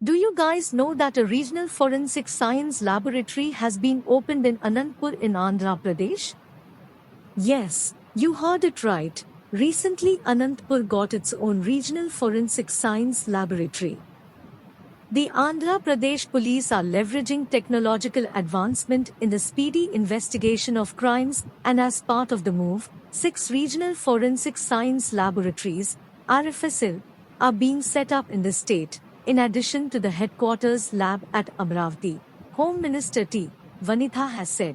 Do you guys know that a regional forensic science laboratory has been opened in Anantapur in Andhra Pradesh? Yes, you heard it right. Recently, Anantapur got its own regional forensic science laboratory. The Andhra Pradesh police are leveraging technological advancement in the speedy investigation of crimes, and as part of the move, 6 regional forensic science laboratories, RFSL, are being set up in the state, in addition to the headquarters lab at Amravati. Home Minister T. Vanitha has said.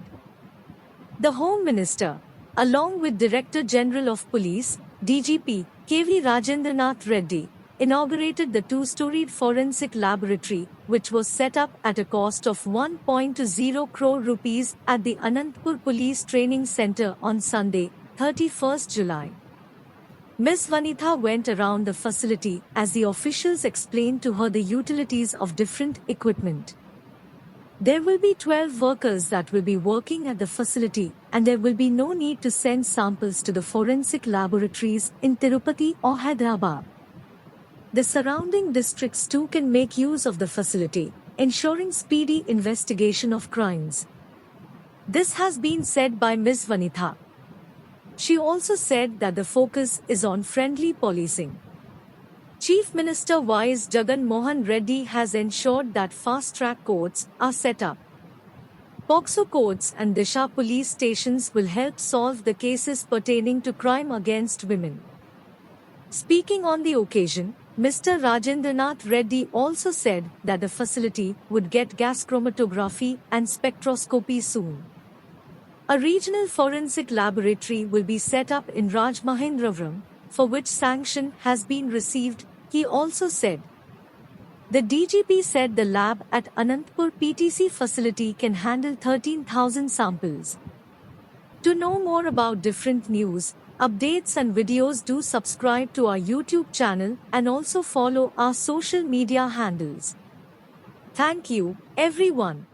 The Home Minister, along with Director General of Police, DGP, KV Rajendranath Reddy, inaugurated the 2-storied forensic laboratory, which was set up at a cost of 1.20 crore rupees at the Anantapur Police Training Centre on Sunday, 31st July. Ms. Vanitha went around the facility as the officials explained to her the utilities of different equipment. There will be 12 workers that will be working at the facility, and there will be no need to send samples to the forensic laboratories in Tirupati or Hyderabad. The surrounding districts too can make use of the facility, ensuring speedy investigation of crimes. This has been said by Ms. Vanitha. She also said that the focus is on friendly policing. Chief Minister Y.S. Jagan Mohan Reddy has ensured that fast-track courts are set up. POCSO courts and Disha police stations will help solve the cases pertaining to crime against women. Speaking on the occasion, Mr. Rajendranath Reddy also said that the facility would get gas chromatography and spectroscopy soon. A regional forensic laboratory will be set up in Rajmahendrapuram, for which sanction has been received, he also said. The DGP said the lab at Anantapur PTC facility can handle 13,000 samples. To know more about different news, updates and videos, do subscribe to our YouTube channel and also follow our social media handles. Thank you, everyone.